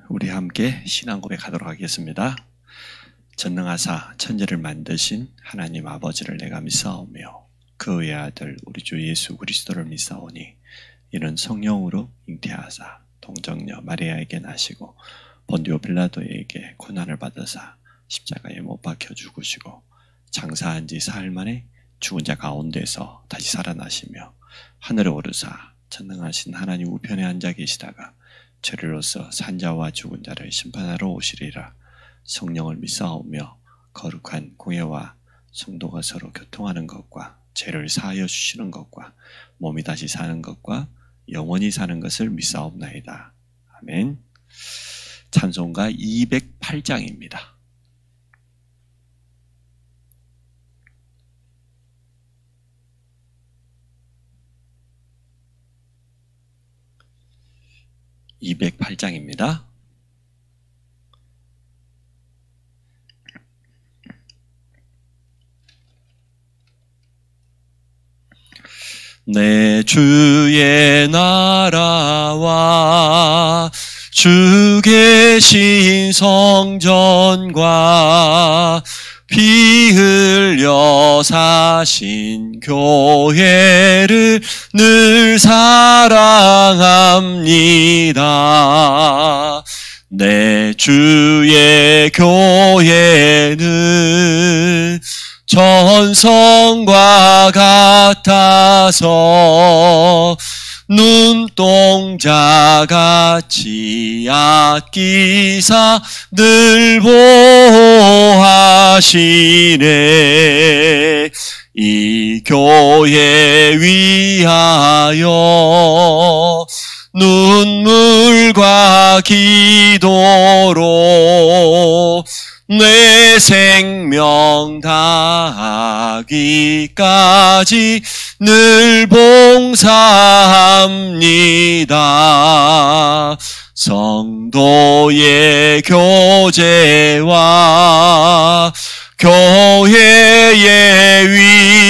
우리 함께 신앙 고백하도록 하겠습니다. 전능하사 천지를 만드신 하나님 아버지를 내가 믿사오며 그의 아들 우리 주 예수 그리스도를 믿사오니 이는 성령으로 잉태하사 동정녀 마리아에게 나시고 본디오 빌라도에게 고난을 받으사 십자가에 못 박혀 죽으시고 장사한 지 사흘 만에 죽은 자 가운데서 다시 살아나시며 하늘에 오르사 전능하신 하나님 우편에 앉아 계시다가 죄로서 산자와 죽은 자를 심판하러 오시리라. 성령을 믿사오며 거룩한 공예와 성도가 서로 교통하는 것과 죄를 사하여 주시는 것과 몸이 다시 사는 것과 영원히 사는 것을 믿사옵나이다. 아멘. 찬송가 208장입니다. (208장입니다) 내 주의 나라와 주 계신 성전과 피 흘려 사신 교회를 늘 사랑합니다. 내 주의 교회는 전성과 같아서 눈동자같이 아끼사 늘 보호하시네. 이 교회 위하여 눈물과 기도로 내 생명 다하기까지 늘 봉사합니다. 성도의 교제와 교회의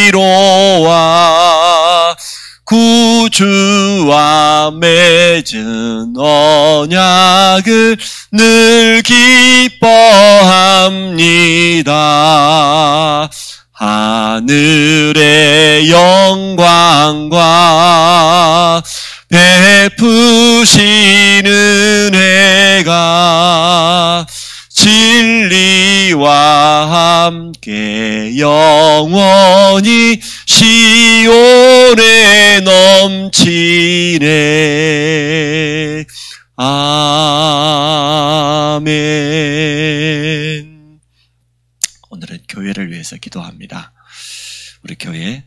위로와 구주와 맺은 언약을 늘 기뻐합니다. 하늘의 영광과 베푸신 은혜가 진리와 함께 영원히 시온에 넘치네. 아멘. 오늘은 교회를 위해서 기도합니다. 우리 교회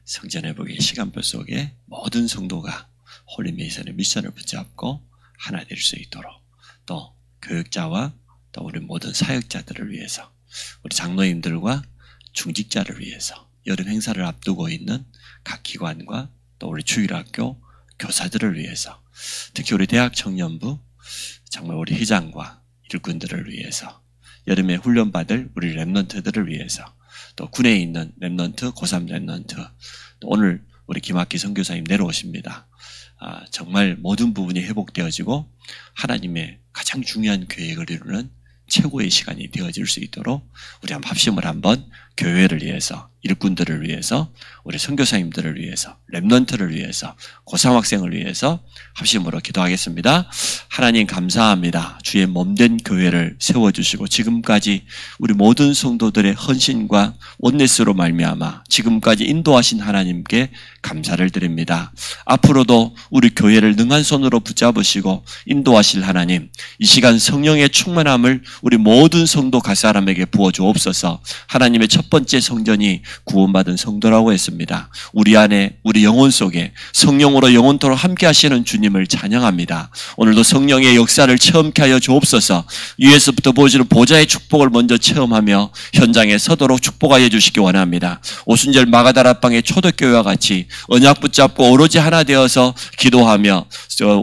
성전회복의 시간표 속에 모든 성도가 홀리메이션의 미션을 붙잡고 하나 될 수 있도록, 또 교육자와 또 우리 모든 사역자들을 위해서, 우리 장로님들과 중직자를 위해서, 여름 행사를 앞두고 있는 각 기관과 또 우리 주일학교 교사들을 위해서, 특히 우리 대학 청년부, 정말 우리 회장과 일꾼들을 위해서, 여름에 훈련받을 우리 랩런트들을 위해서, 또 군에 있는 랩런트, 고3 랩런트, 또 오늘 우리 김학기 선교사님 내려오십니다. 정말 모든 부분이 회복되어지고 하나님의 가장 중요한 계획을 이루는 최고의 시간이 되어질 수 있도록 우리 한번 합심을 한번 교회를 위해서, 일꾼들을 위해서, 우리 선교사님들을 위해서, 랩런트를 위해서, 고3 학생을 위해서 합심으로 기도하겠습니다. 하나님 감사합니다. 주의 몸된 교회를 세워주시고 지금까지 우리 모든 성도들의 헌신과 원네스로 말미암아 지금까지 인도하신 하나님께 감사를 드립니다. 앞으로도 우리 교회를 능한 손으로 붙잡으시고 인도하실 하나님, 이 시간 성령의 충만함을 우리 모든 성도 각 사람에게 부어주옵소서. 하나님의 첫 번째 성전이 구원받은 성도라고 했습니다. 우리 안에, 우리 영혼 속에 성령으로 영원토록 함께 하시는 주님을 찬양합니다. 오늘도 성령의 역사를 체험케 하여 주옵소서. 위에서부터 보여주는 보좌의 축복을 먼저 체험하며 현장에 서도록 축복하여 주시기 원합니다. 오순절 마가다락방의 초대교회와 같이 언약 붙잡고 오로지 하나 되어서 기도하며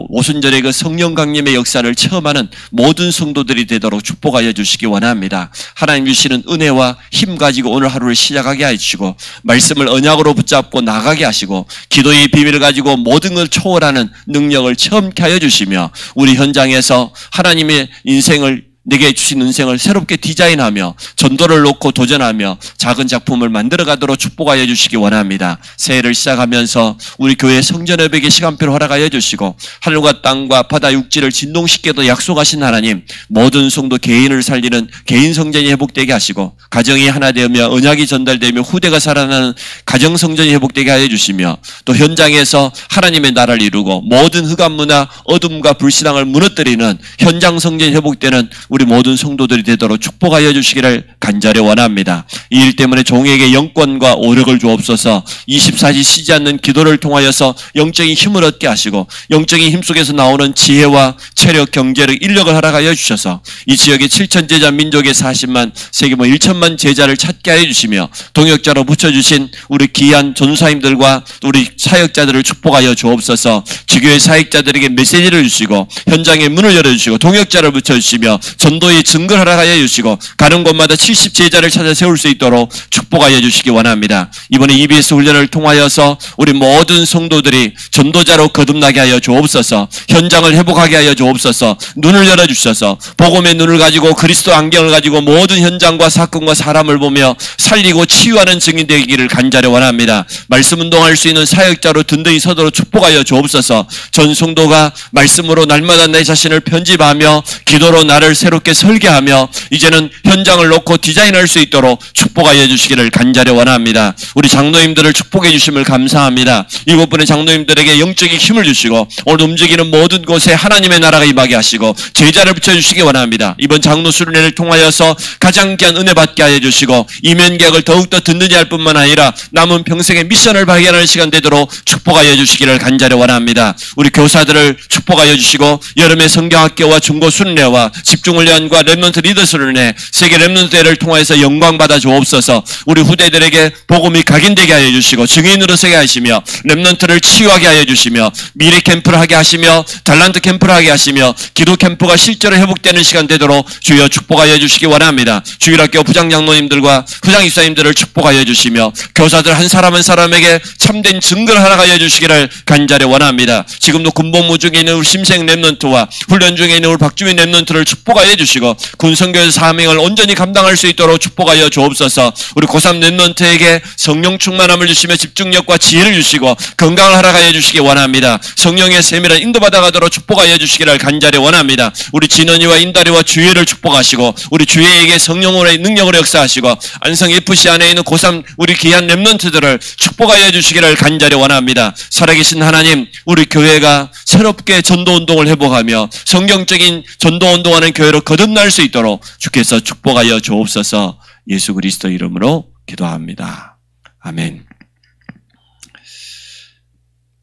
오순절의 그 성령 강림의 역사를 체험하는 모든 성도들이 되도록 축복하여 주시기 원합니다. 하나님 주시는 은혜와 힘 가지고 오늘 하루를 시작하게 하여 주시고 말씀을 언약으로 붙잡고 나가게 하시고 기도의 비밀을 가지고 모든 걸 초월하는 능력을 체험케 하여 주시며 우리 현장에서 하나님의 인생을 내게 주신 인생을 새롭게 디자인하며 전도를 놓고 도전하며 작은 작품을 만들어가도록 축복하여 주시기 원합니다. 새해를 시작하면서 우리 교회 성전예배의 시간표를 허락하여 주시고 하늘과 땅과 바다 육지를 진동시켜도 약속하신 하나님, 모든 성도 개인을 살리는 개인 성전이 회복되게 하시고 가정이 하나 되며 언약이 전달되며 후대가 살아나는 가정 성전이 회복되게 하여 주시며 또 현장에서 하나님의 나라를 이루고 모든 흑암 문화, 어둠과 불신앙을 무너뜨리는 현장 성전이 회복되는 우리 모든 성도들이 되도록 축복하여 주시기를 간절히 원합니다. 이 일 때문에 종에게 영권과 오력을 주옵소서. 24시 쉬지 않는 기도를 통하여서 영적인 힘을 얻게 하시고 영적인 힘 속에서 나오는 지혜와 체력, 경제력, 인력을 허락하여 주셔서 이 지역의 7천 제자, 민족의 40만, 세계모 1천만 제자를 찾게 하여 주시며 동역자로 붙여주신 우리 귀한 전사님들과 우리 사역자들을 축복하여 주옵소서. 지교회 사역자들에게 메시지를 주시고 현장에 문을 열어주시고 동역자를 붙여주시며 전도의 증거를 허락하여 주시고 가는 곳마다 70제자를 찾아 세울 수 있도록 축복하여 주시기 원합니다. 이번에 EBS 훈련을 통하여서 우리 모든 성도들이 전도자로 거듭나게 하여 주옵소서. 현장을 회복하게 하여 주옵소서. 눈을 열어주셔서 복음의 눈을 가지고 그리스도 안경을 가지고 모든 현장과 사건과 사람을 보며 살리고 치유하는 증인 되기를 간절히 원합니다. 말씀 운동할 수 있는 사역자로 든든히 서도록 축복하여 주옵소서. 전 성도가 말씀으로 날마다 내 자신을 편집하며 기도로 나를 새롭게 설계하며 이제는 현장을 놓고 디자인할 수 있도록 축복하여 주시기를 간절히 원합니다. 우리 장로님들을 축복해 주심을 감사합니다. 일곱 분의 장로님들에게 영적인 힘을 주시고 오늘 움직이는 모든 곳에 하나님의 나라가 임하게 하시고 제자를 붙여주시기 원합니다. 이번 장로 수련회를 통하여서 가장 귀한 은혜 받게 하여 주시고 이면계약을 더욱더 든든히 할 뿐만 아니라 남은 평생의 미션을 발견하는 시간 되도록 축복하여 주시기를 간절히 원합니다. 우리 교사들을 축복하여 주시고 여름의 성경학교와 중고 수련회와 집중훈련과 렘넌트 리더 수련회, 세계 렘넌트 대회를 통하여서 영광 받아 주옵소서. 우리 후대들에게 복음이 각인되게 하여 주시고 증인으로 서게 하시며 렘넌트를 치유하게 하여 주시며 미래 캠프를 하게 하시며 달란트 캠프를 하게 하시며 기도 캠프가 실제로 회복되는 시간 되도록 주여 축복하여 주시기 원합니다. 주일학교 부장장로님들과 부장입사님들을 축복하여 주시며 교사들 한 사람 한 사람에게 참된 증거를 허락하여 주시기를 간절히 원합니다. 지금도 군복무 중에 있는 우리 심생 렘넌트와 훈련 중에 있는 우리 박주민 렘넌트를 축복하여 주시고 군성교회 사명을 온전히 감당할 수 있도록 축복하여 주옵소서. 우리 고3 렘넌트에게 성령 충만함을 주시며 집중력과 지혜를 주시고 건강을 허락하여 주시기 원합니다. 성령의 세밀한 인도받아가도록 축복하여 주시기를 간절히 원합니다. 우리 진원이와 인다리와 주혜를 축복하시고 우리 주혜에게 성령으로의 능력으로 역사하시고 안성 FC 안에 있는 고3 우리 귀한 렘넌트들을 축복하여 주시기를 간절히 원합니다. 살아계신 하나님, 우리 교회가 새롭게 전도운동을 회복하며 성경적인 전도운동하는 교회로 거듭날 수 있도록 주께서 축복하여 주옵소서. 예수 그리스도 이름으로 기도합니다. 아멘.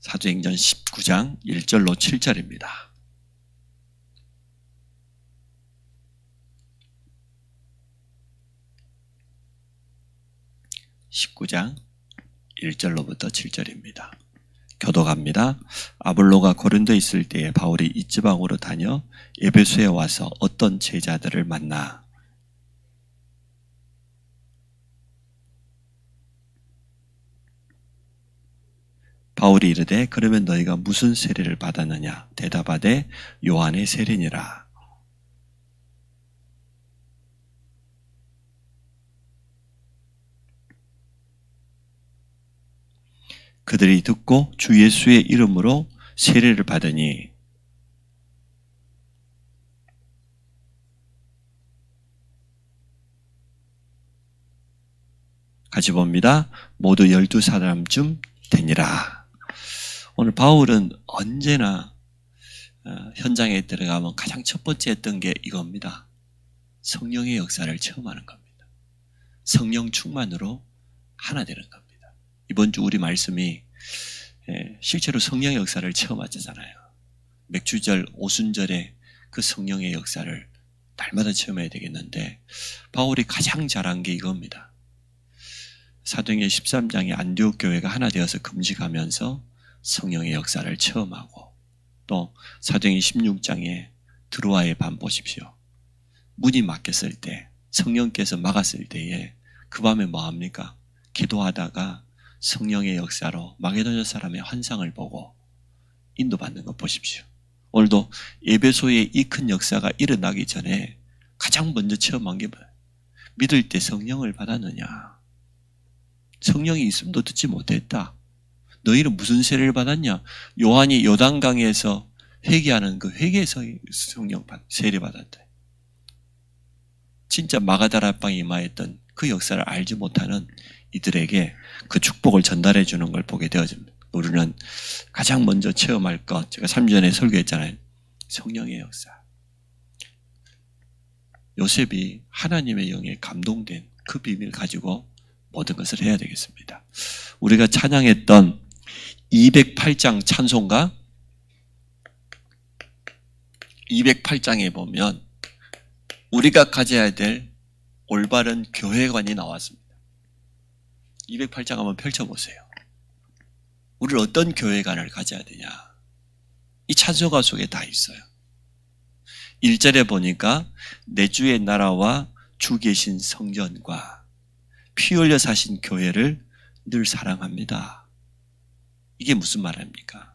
사도행전 19장 1절로 7절입니다. (19장) 1절로부터 7절입니다. 교독합니다. 아볼로가 고린도에 있을 때에 바울이 이지방으로 다녀 에베소에 와서 어떤 제자들을 만나 바울이 이르되 그러면 너희가 무슨 세례를 받았느냐? 대답하되 요한의 세례니라. 그들이 듣고 주 예수의 이름으로 세례를 받으니 같이 봅니다. 모두 12사람쯤 되니라. 오늘 바울은 언제나 현장에 들어가면 가장 첫 번째 했던 게 이겁니다. 성령의 역사를 체험하는 겁니다. 성령 충만으로 하나 되는 겁니다. 이번 주 우리 말씀이 실제로 성령의 역사를 체험하잖아요. 맥주절, 오순절에 그 성령의 역사를 날마다 체험해야 되겠는데 바울이 가장 잘한 게 이겁니다. 사도행전 13장에 안디옥 교회가 하나 되어서 금식하면서 성령의 역사를 체험하고 또 사도행전 16장에 드로아의 밤 보십시오. 문이 막혔을 때 성령께서 막았을 때에 그 밤에 뭐합니까? 기도하다가 성령의 역사로 마게도냐 사람의 환상을 보고 인도받는 거 보십시오. 오늘도 에베소의 이 큰 역사가 일어나기 전에 가장 먼저 체험한 게 뭐예요? 믿을 때 성령을 받았느냐? 성령이 있음도 듣지 못했다. 너희는 무슨 세례를 받았냐? 요한이 요단강에서 회개하는 그 회개에서 성령 세례 받았다. 진짜 마가다라방에 임하였던 그 역사를 알지 못하는 이들에게 그 축복을 전달해 주는 걸 보게 되어집니다. 우리는 가장 먼저 체험할 것, 제가 3주 전에 설교했잖아요. 성령의 역사. 요셉이 하나님의 영에 감동된 그 비밀을 가지고 모든 것을 해야 되겠습니다. 우리가 찬양했던 208장 찬송가 208장에 보면 우리가 가져야 될 올바른 교회관이 나왔습니다. 208장 한번 펼쳐보세요. 우리는 어떤 교회관을 가져야 되냐? 이 찬송가 속에 다 있어요. 1절에 보니까 내 주의 나라와 주 계신 성전과 피 흘려 사신 교회를 늘 사랑합니다. 이게 무슨 말입니까?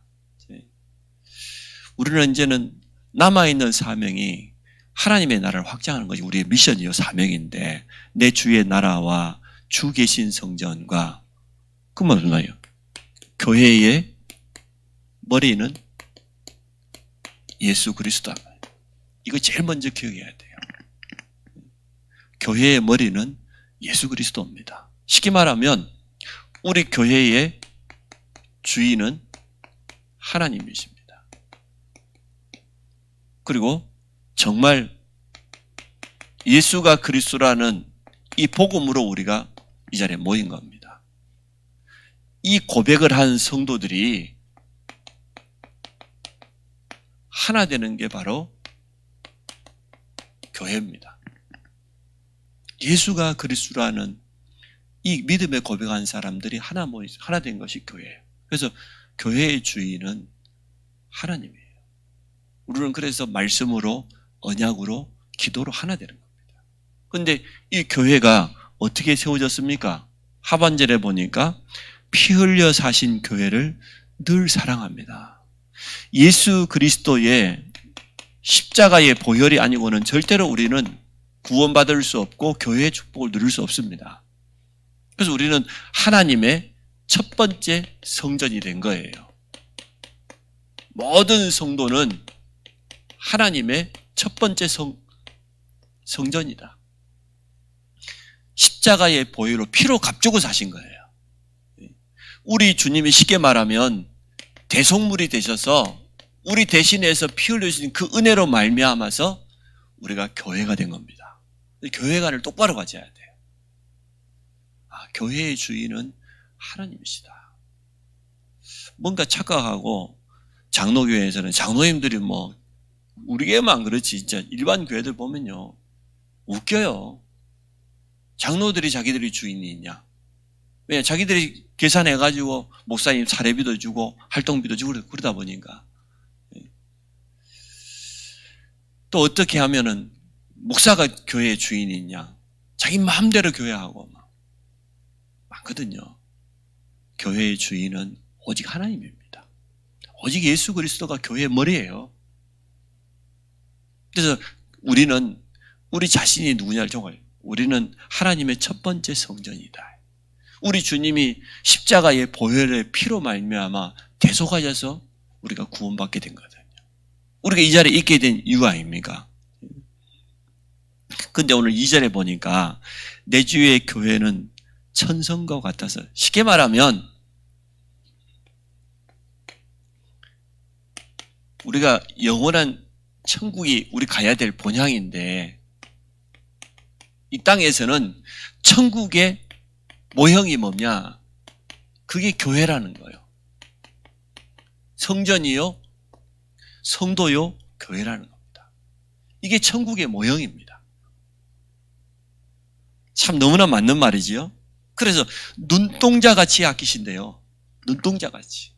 우리는 이제는 남아있는 사명이 하나님의 나라를 확장하는 것이 우리의 미션이요, 사명인데, 내 주의 나라와 주 계신 성전과, 그 무슨 말이에요? 교회의 머리는 예수 그리스도다. 이거 제일 먼저 기억해야 돼요. 교회의 머리는 예수 그리스도입니다. 쉽게 말하면 우리 교회의 주인은 하나님이십니다. 그리고 정말 예수가 그리스도라는 이 복음으로 우리가 이 자리에 모인 겁니다. 이 고백을 한 성도들이 하나 되는 게 바로 교회입니다. 예수가 그리스도라는 이 믿음의 고백한 사람들이 하나 된 것이 교회예요. 그래서 교회의 주인은 하나님이에요. 우리는 그래서 말씀으로, 언약으로, 기도로 하나 되는 겁니다. 그런데 이 교회가 어떻게 세워졌습니까? 하반절에 보니까 피 흘려 사신 교회를 늘 사랑합니다. 예수 그리스도의 십자가의 보혈이 아니고는 절대로 우리는 구원받을 수 없고 교회의 축복을 누릴 수 없습니다. 그래서 우리는 하나님의 첫 번째 성전이 된 거예요. 모든 성도는 하나님의 첫 번째 성전이다. 십자가의 보혈로 피로 값주고 사신 거예요. 우리 주님이 쉽게 말하면 대속물이 되셔서 우리 대신해서 피 흘려주신 그 은혜로 말미암아서 우리가 교회가 된 겁니다. 교회관을 똑바로 가져야 돼요. 교회의 주인은 하나님이시다. 뭔가 착각하고 장로교회에서는 장로님들이 우리 교회만 그렇지 진짜 일반 교회들 보면요 웃겨요. 장로들이 자기들이 주인이 있냐? 왜? 자기들이 계산해가지고 목사님 사례비도 주고 활동비도 주고 그러다 보니까 또 어떻게 하면은 목사가 교회의 주인이 있냐? 자기 마음대로 교회하고 많거든요. 교회의 주인은 오직 하나님입니다. 오직 예수 그리스도가 교회의 머리예요. 그래서 우리는 우리 자신이 누구냐를 정할. 우리는 하나님의 첫 번째 성전이다. 우리 주님이 십자가의 보혈의 피로 말미암아 대속하셔서 우리가 구원받게 된 거거든요. 우리가 이 자리에 있게 된 이유 아닙니까? 근데 오늘 2절에 보니까 내 주의 교회는 천성과 같아서 쉽게 말하면 우리가 영원한 천국이 우리 가야 될 본향인데 이 땅에서는 천국의 모형이 뭐냐? 그게 교회라는 거예요. 성전이요, 성도요, 교회라는 겁니다. 이게 천국의 모형입니다. 참 너무나 맞는 말이지요. 그래서 눈동자같이 아끼신대요. 눈동자같이.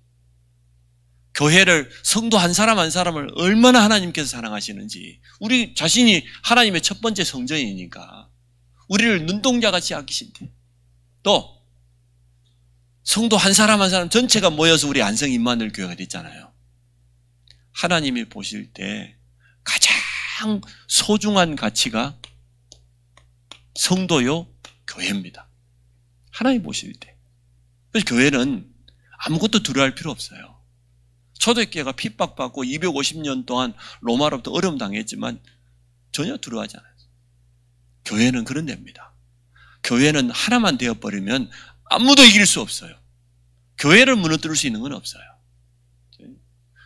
교회를 성도 한 사람 한 사람을 얼마나 하나님께서 사랑하시는지 우리 자신이 하나님의 첫 번째 성전이니까 우리를 눈동자같이 아끼신대. 또 성도 한 사람 한 사람 전체가 모여서 우리 안성 임마누엘 교회가 됐잖아요. 하나님이 보실 때 가장 소중한 가치가 성도요, 교회입니다. 하나님 보실 때. 그래서 교회는 아무것도 두려워할 필요 없어요. 초대교회가 핍박받고 250년 동안 로마로부터 어려움 당했지만 전혀 두려워하지 않아요. 교회는 그런 데입니다. 교회는 하나만 되어버리면 아무도 이길 수 없어요. 교회를 무너뜨릴 수 있는 건 없어요.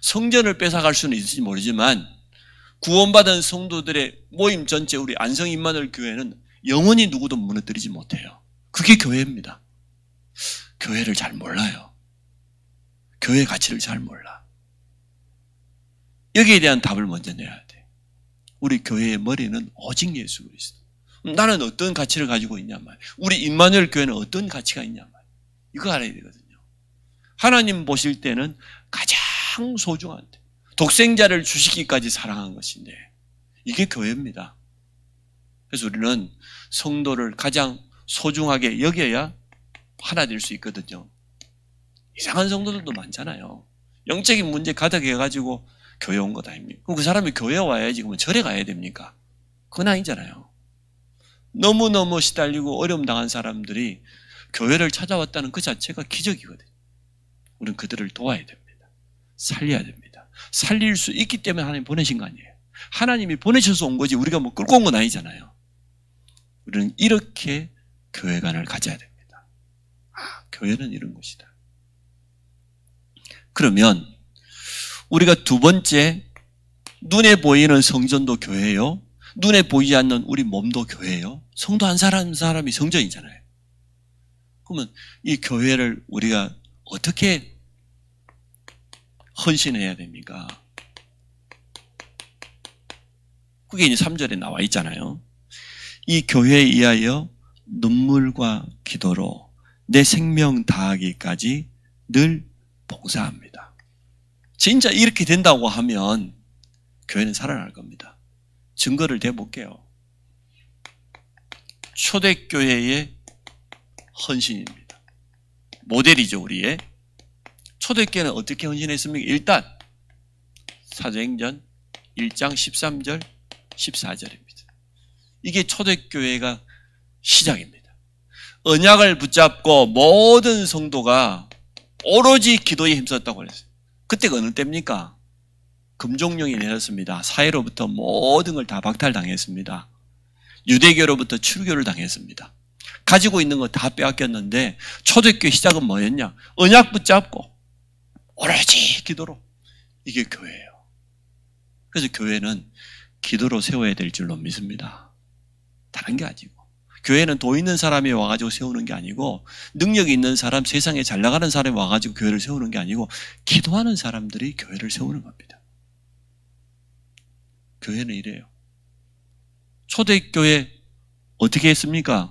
성전을 뺏어갈 수는 있을지 모르지만 구원받은 성도들의 모임 전체 우리 안성 임마누엘 교회는 영원히 누구도 무너뜨리지 못해요. 그게 교회입니다. 교회를 잘 몰라요. 교회의 가치를 잘 몰라. 여기에 대한 답을 먼저 내야 돼. 우리 교회의 머리는 오직 예수 그리스도. 나는 어떤 가치를 가지고 있냐 말이에요. 우리 임마누엘 교회는 어떤 가치가 있냐 말이에요. 이거 알아야 되거든요. 하나님 보실 때는 가장 소중한 독생자를 주시기까지 사랑한 것인데 이게 교회입니다. 그래서 우리는 성도를 가장 소중하게 여겨야 하나 될 수 있거든요. 이상한 성도들도 많잖아요. 영적인 문제 가득해가지고 교회 온 것 아닙니까? 그럼 그 사람이 교회 와야지 그러면 절에 가야 됩니까? 그건 아니잖아요. 너무너무 시달리고 어려움 당한 사람들이 교회를 찾아왔다는 그 자체가 기적이거든요. 우리는 그들을 도와야 됩니다. 살려야 됩니다. 살릴 수 있기 때문에 하나님 보내신 거 아니에요. 하나님이 보내셔서 온 거지 우리가 뭐 끌고 온 건 아니잖아요. 우리는 이렇게 교회관을 가져야 됩니다. 교회는 이런 것이다. 그러면 우리가 두 번째, 눈에 보이는 성전도 교회예요. 눈에 보이지 않는 우리 몸도 교회예요. 성도 한 사람 한 사람이 성전이잖아요. 그러면 이 교회를 우리가 어떻게 헌신해야 됩니까? 그게 이제 3절에 나와 있잖아요. 이 교회에 의하여 눈물과 기도로 내 생명 다하기까지 늘 봉사합니다. 진짜 이렇게 된다고 하면 교회는 살아날 겁니다. 증거를 대볼게요. 초대교회의 헌신입니다. 모델이죠, 우리의. 초대교회는 어떻게 헌신했습니까? 일단 사도행전 1장 13절, 14절입니다. 이게 초대교회가 시작입니다. 언약을 붙잡고 모든 성도가 오로지 기도에 힘썼다고 그랬어요. 그때가 어느 때입니까? 금종령이 내렸습니다. 사회로부터 모든 걸 다 박탈당했습니다. 유대교로부터 출교를 당했습니다. 가지고 있는 거 다 빼앗겼는데 초대교회 시작은 뭐였냐? 언약 붙잡고 오로지 기도로. 이게 교회예요. 그래서 교회는 기도로 세워야 될 줄로 믿습니다. 다른 게 아니고. 교회는 돈 있는 사람이 와가지고 세우는 게 아니고 능력이 있는 사람, 세상에 잘 나가는 사람이 와가지고 교회를 세우는 게 아니고 기도하는 사람들이 교회를 세우는 겁니다. 교회는 이래요. 초대교회 어떻게 했습니까?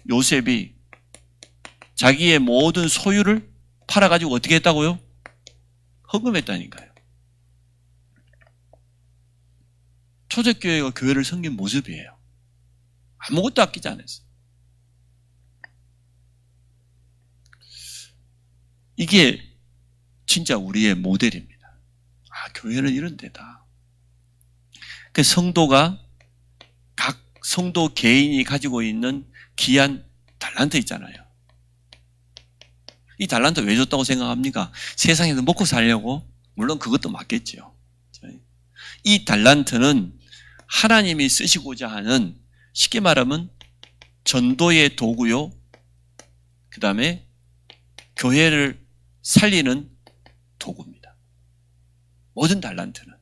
요셉이 자기의 모든 소유를 팔아가지고 어떻게 했다고요? 헌금했다니까요. 초대교회가 교회를 섬긴 모습이에요. 아무것도 아끼지 않았어요. 이게 진짜 우리의 모델입니다. 교회는 이런 데다. 그 성도가 각 성도 개인이 가지고 있는 귀한 달란트 있잖아요. 이 달란트 왜 줬다고 생각합니까? 세상에서 먹고 살려고? 물론 그것도 맞겠죠. 이 달란트는 하나님이 쓰시고자 하는, 쉽게 말하면 전도의 도구요, 그 다음에 교회를 살리는 도구입니다. 모든 달란트는.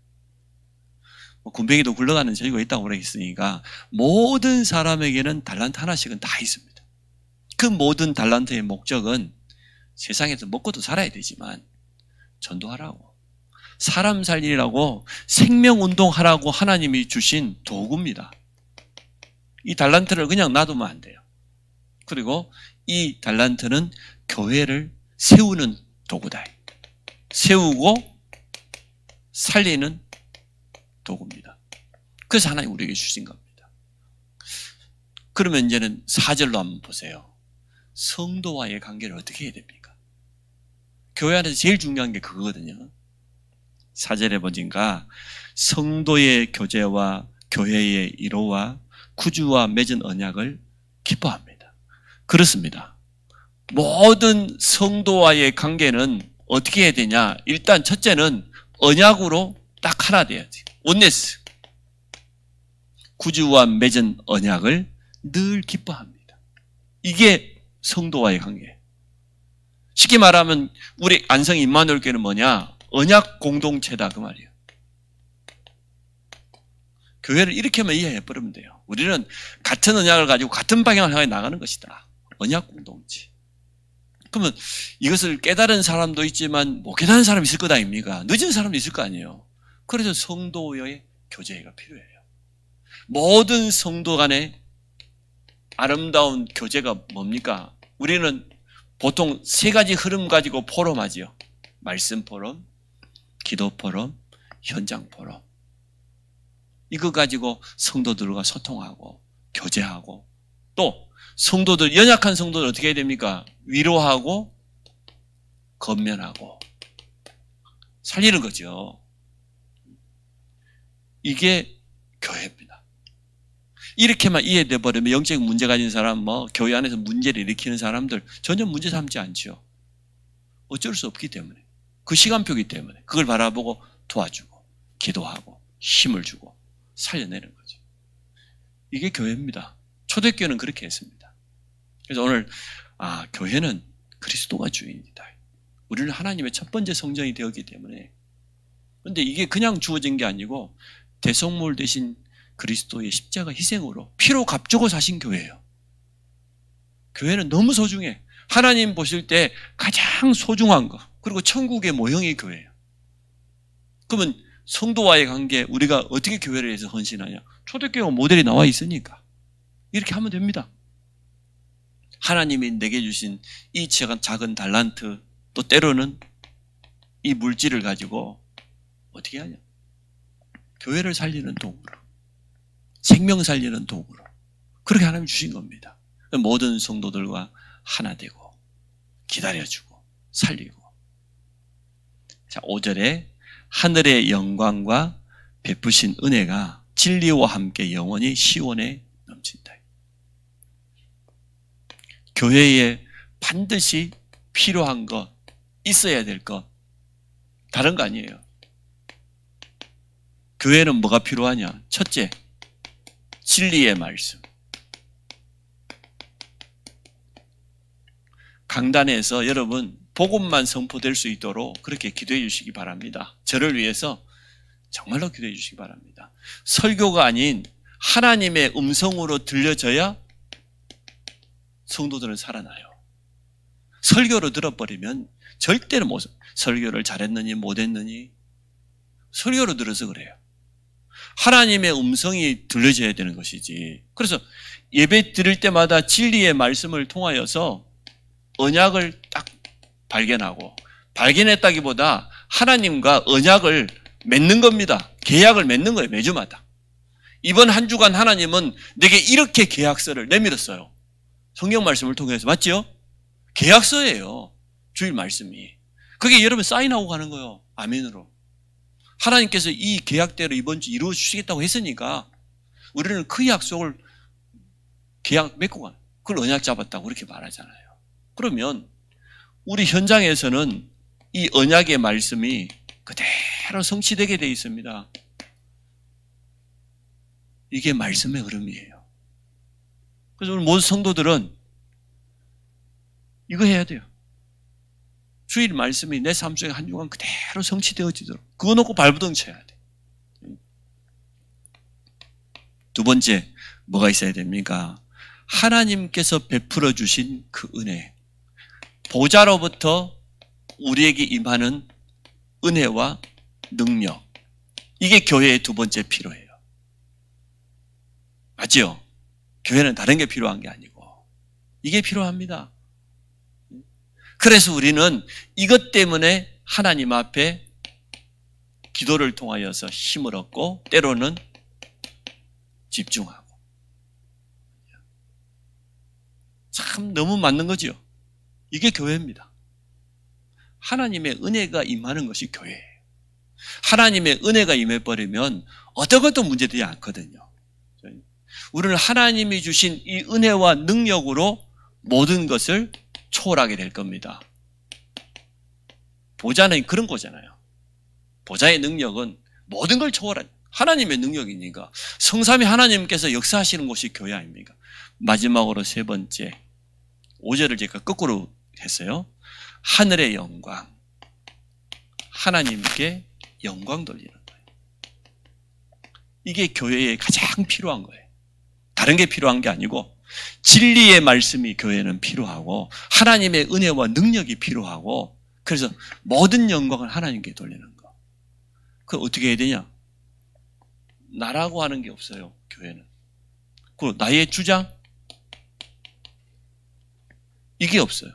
군뱅이도 굴러가는 재주가 있다고 그러겠으니까 모든 사람에게는 달란트 하나씩은 다 있습니다. 그 모든 달란트의 목적은 세상에서 먹고도 살아야 되지만 전도하라고, 사람 살리라고, 생명운동하라고 하나님이 주신 도구입니다. 이 달란트를 그냥 놔두면 안 돼요. 그리고 이 달란트는 교회를 세우는 도구다. 세우고 살리는 도구입니다. 그래서 하나님 우리에게 주신 겁니다. 그러면 이제는 4절로 한번 보세요. 성도와의 관계를 어떻게 해야 됩니까? 교회 안에서 제일 중요한 게 그거거든요. 4절에 보니까 성도의 교제와 교회의 이로와 구주와 맺은 언약을 기뻐합니다. 그렇습니다. 모든 성도와의 관계는 어떻게 해야 되냐? 일단 첫째는 언약으로 딱 하나 돼야지. 원네스. 구주와 맺은 언약을 늘 기뻐합니다. 이게 성도와의 관계. 쉽게 말하면 우리 안성 임마누엘 교회는 뭐냐? 언약 공동체다 그 말이에요. 교회를 이렇게만 이해해버리면 돼요. 우리는 같은 언약을 가지고 같은 방향을 향해 나가는 것이다. 언약 공동체. 그러면 이것을 깨달은 사람도 있지만 못 깨달은 사람이 있을 것 아닙니까? 늦은 사람도 있을 거 아니에요. 그래서 성도의 교제가 필요해요. 모든 성도 간의 아름다운 교제가 뭡니까? 우리는 보통 세 가지 흐름 가지고 포럼하지요. 말씀 포럼, 기도 포럼, 현장 포럼. 이거 가지고 성도들과 소통하고 교제하고 또 성도들, 연약한 성도들 어떻게 해야 됩니까? 위로하고 건면하고 살리는 거죠. 이게 교회입니다. 이렇게만 이해돼 버리면 영적 문제 가진 사람, 교회 안에서 문제를 일으키는 사람들 전혀 문제 삼지 않죠. 어쩔 수 없기 때문에. 그 시간표이기 때문에 그걸 바라보고 도와주고 기도하고 힘을 주고 살려내는 거죠. 이게 교회입니다. 초대교회는 그렇게 했습니다. 그래서 오늘 교회는 그리스도가 주인이다. 우리는 하나님의 첫 번째 성전이 되었기 때문에. 그런데 이게 그냥 주어진 게 아니고 대속물 대신 그리스도의 십자가 희생으로 피로 값주고 사신 교회예요. 교회는 너무 소중해. 하나님 보실 때 가장 소중한 거, 그리고 천국의 모형이 교회예요. 그러면 성도와의 관계, 우리가 어떻게 교회를 해서 헌신하냐? 초대교회 모델이 나와 있으니까 이렇게 하면 됩니다. 하나님이 내게 주신 이 작은 달란트, 또 때로는 이 물질을 가지고 어떻게 하냐? 교회를 살리는 도구로, 생명 살리는 도구로 그렇게 하나님이 주신 겁니다. 모든 성도들과 하나 되고 기다려주고 살리고. 자, 5절에 하늘의 영광과 베푸신 은혜가 진리와 함께 영원히 시온에 넘친다. 교회에 반드시 필요한 것, 있어야 될 것, 다른 거 아니에요. 교회는 뭐가 필요하냐? 첫째, 진리의 말씀. 강단에서 여러분 복음만 선포될 수 있도록 그렇게 기도해 주시기 바랍니다. 저를 위해서 정말로 기도해 주시기 바랍니다. 설교가 아닌 하나님의 음성으로 들려져야 성도들은 살아나요. 설교로 들어버리면 절대로 못, 설교를 잘했느니 못했느니 설교로 들어서 그래요. 하나님의 음성이 들려져야 되는 것이지. 그래서 예배 드릴 때마다 진리의 말씀을 통하여서 언약을 딱 발견하고, 발견했다기보다 하나님과 언약을 맺는 겁니다. 계약을 맺는 거예요. 매주마다. 이번 한 주간 하나님은 내게 이렇게 계약서를 내밀었어요. 성경 말씀을 통해서. 맞죠? 계약서예요. 주일 말씀이. 그게 여러분 사인하고 가는 거예요. 아멘으로. 하나님께서 이 계약대로 이번 주 이루어 주시겠다고 했으니까 우리는 그 약속을 계약 맺고 가는, 그걸 언약 잡았다고 그렇게 말하잖아요. 그러면 우리 현장에서는 이 언약의 말씀이 그대로 성취되게 되어 있습니다. 이게 말씀의 흐름이에요. 그래서 우리 모든 성도들은 이거 해야 돼요. 주일 말씀이 내 삶 속에 한 주간 그대로 성취되어지도록 그거 놓고 발부둥 쳐야 돼. 두 번째, 뭐가 있어야 됩니까? 하나님께서 베풀어 주신 그 은혜, 보좌로부터 우리에게 임하는 은혜와 능력, 이게 교회의 두 번째 필요해요. 맞지요? 교회는 다른 게 필요한 게 아니고 이게 필요합니다. 그래서 우리는 이것 때문에 하나님 앞에 기도를 통하여서 힘을 얻고 때로는 집중하고. 참 너무 맞는 거지요. 이게 교회입니다. 하나님의 은혜가 임하는 것이 교회예요. 하나님의 은혜가 임해버리면 어떤 것도 문제되지 않거든요. 우리는 하나님이 주신 이 은혜와 능력으로 모든 것을 초월하게 될 겁니다. 보좌는 그런 거잖아요. 보좌의 능력은 모든 걸 초월한 하나님의 능력이니까 성삼위 하나님께서 역사하시는 곳이 교회 아닙니까? 마지막으로 세 번째 5절을 제가 거꾸로 했어요. 하늘의 영광, 하나님께 영광 돌리는 거예요. 이게 교회에 가장 필요한 거예요. 다른 게 필요한 게 아니고 진리의 말씀이 교회는 필요하고 하나님의 은혜와 능력이 필요하고 그래서 모든 영광을 하나님께 돌리는 거. 그걸 어떻게 해야 되냐? 나라고 하는 게 없어요. 교회는. 그 나의 주장? 이게 없어요.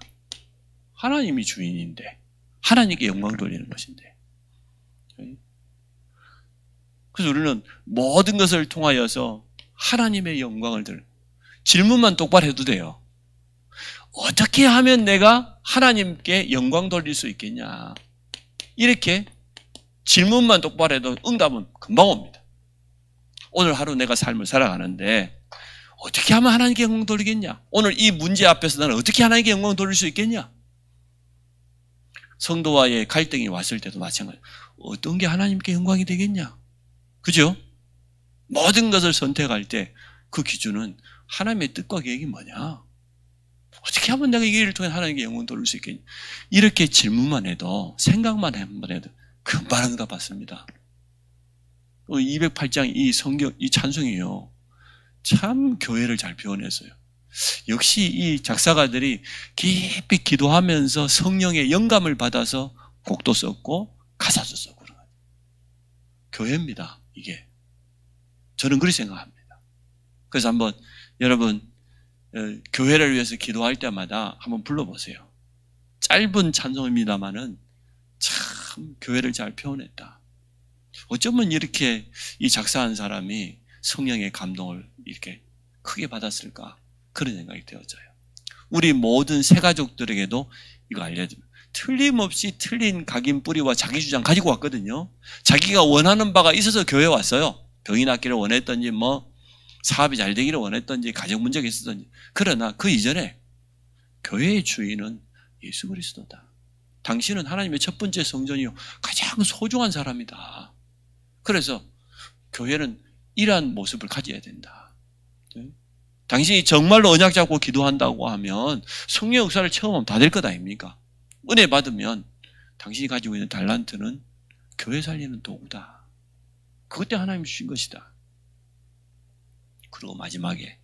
하나님이 주인인데 하나님께 영광 돌리는 것인데. 그래서 우리는 모든 것을 통하여서 하나님의 영광을 질문만 똑바로 해도 돼요. 어떻게 하면 내가 하나님께 영광 돌릴 수 있겠냐? 이렇게 질문만 똑바로 해도 응답은 금방 옵니다. 오늘 하루 내가 삶을 살아가는데 어떻게 하면 하나님께 영광 돌리겠냐? 오늘 이 문제 앞에서 나는 어떻게 하나님께 영광 돌릴 수 있겠냐? 성도와의 갈등이 왔을 때도 마찬가지예요. 어떤 게 하나님께 영광이 되겠냐? 그죠? 모든 것을 선택할 때 그 기준은 하나님의 뜻과 계획이 뭐냐? 어떻게 하면 내가 이 일을 통해 하나님께 영광 돌릴 수 있겠냐? 이렇게 질문만 해도 생각만 한번 해도 금방 응답 받습니다. 208장 이 성경, 이 찬송이요. 참 교회를 잘 표현했어요. 역시 이 작사가들이 깊이 기도하면서 성령의 영감을 받아서 곡도 썼고 가사도 썼고 그런 거예요. 교회입니다. 이게. 저는 그렇게 생각합니다. 그래서 한번 여러분 교회를 위해서 기도할 때마다 한번 불러보세요. 짧은 찬송입니다마는 참 교회를 잘 표현했다. 어쩌면 이렇게 이 작사한 사람이 성령의 감동을 이렇게 크게 받았을까? 그런 생각이 되어져요. 우리 모든 새가족들에게도 이거 알려줍니다. 틀림없이 틀린 각인 뿌리와 자기 주장 가지고 왔거든요. 자기가 원하는 바가 있어서 교회에 왔어요. 병이 낫기를 원했던지 사업이 잘 되기를 원했던지 가정 문제가 있었던지. 그러나 그 이전에 교회의 주인은 예수 그리스도다. 당신은 하나님의 첫 번째 성전이요 가장 소중한 사람이다. 그래서 교회는 이러한 모습을 가져야 된다. 당신이 정말로 언약 잡고 기도한다고 하면 성령 역사를 체험하면 다 될 것 아닙니까? 은혜 받으면 당신이 가지고 있는 달란트는 교회 살리는 도구다. 그것 때문에 하나님이 주신 것이다. 그리고 마지막에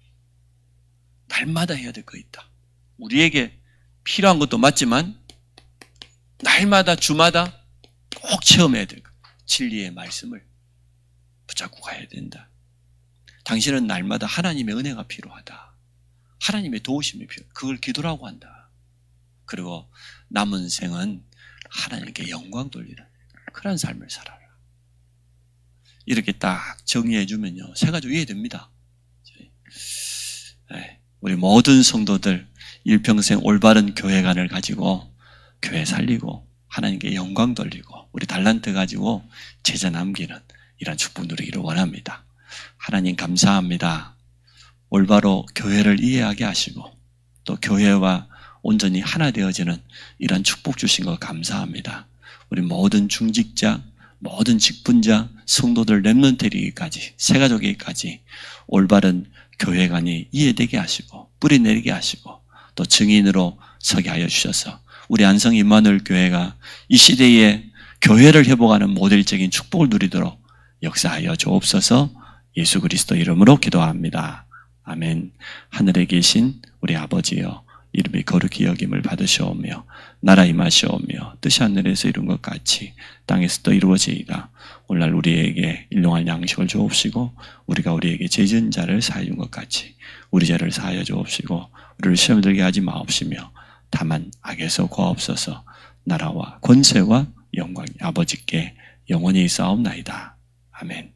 날마다 해야 될 거 있다. 우리에게 필요한 것도 맞지만 날마다 주마다 꼭 체험해야 될 것. 진리의 말씀을 붙잡고 가야 된다. 당신은 날마다 하나님의 은혜가 필요하다. 하나님의 도우심이 필요하다. 그걸 기도라고 한다. 그리고 남은 생은 하나님께 영광 돌리는 그런 삶을 살아라. 이렇게 딱 정리해 주면요. 세 가지 이해됩니다. 우리 모든 성도들 일평생 올바른 교회관을 가지고 교회 살리고 하나님께 영광 돌리고 우리 달란트 가지고 제자 남기는 이런 축복 누리기를 원합니다. 하나님 감사합니다. 올바로 교회를 이해하게 하시고 또 교회와 온전히 하나 되어지는 이런 축복 주신 것 감사합니다. 우리 모든 중직자, 모든 직분자, 성도들 렘넌트리기까지 새가족에게까지 올바른 교회관이 이해되게 하시고 뿌리 내리게 하시고 또 증인으로 서게 하여 주셔서 우리 안성 임마누엘 교회가 이 시대에 교회를 회복하는 모델적인 축복을 누리도록 역사하여 주옵소서. 예수 그리스도 이름으로 기도합니다. 아멘. 하늘에 계신 우리 아버지여 이름이 거룩히 여김을 받으시오며 나라 임하시오며 뜻이 하늘에서 이룬 것 같이 땅에서도 이루어지이다. 오늘날 우리에게 일용할 양식을 주옵시고 우리가 우리에게 죄 지은 자를 사하여 준 것 같이 우리 죄를 사하여 주옵시고 우리를 시험에 들게 하지 마옵시며 다만 악에서 구하옵소서. 나라와 권세와 영광이 아버지께 영원히 있사옵나이다. 아멘.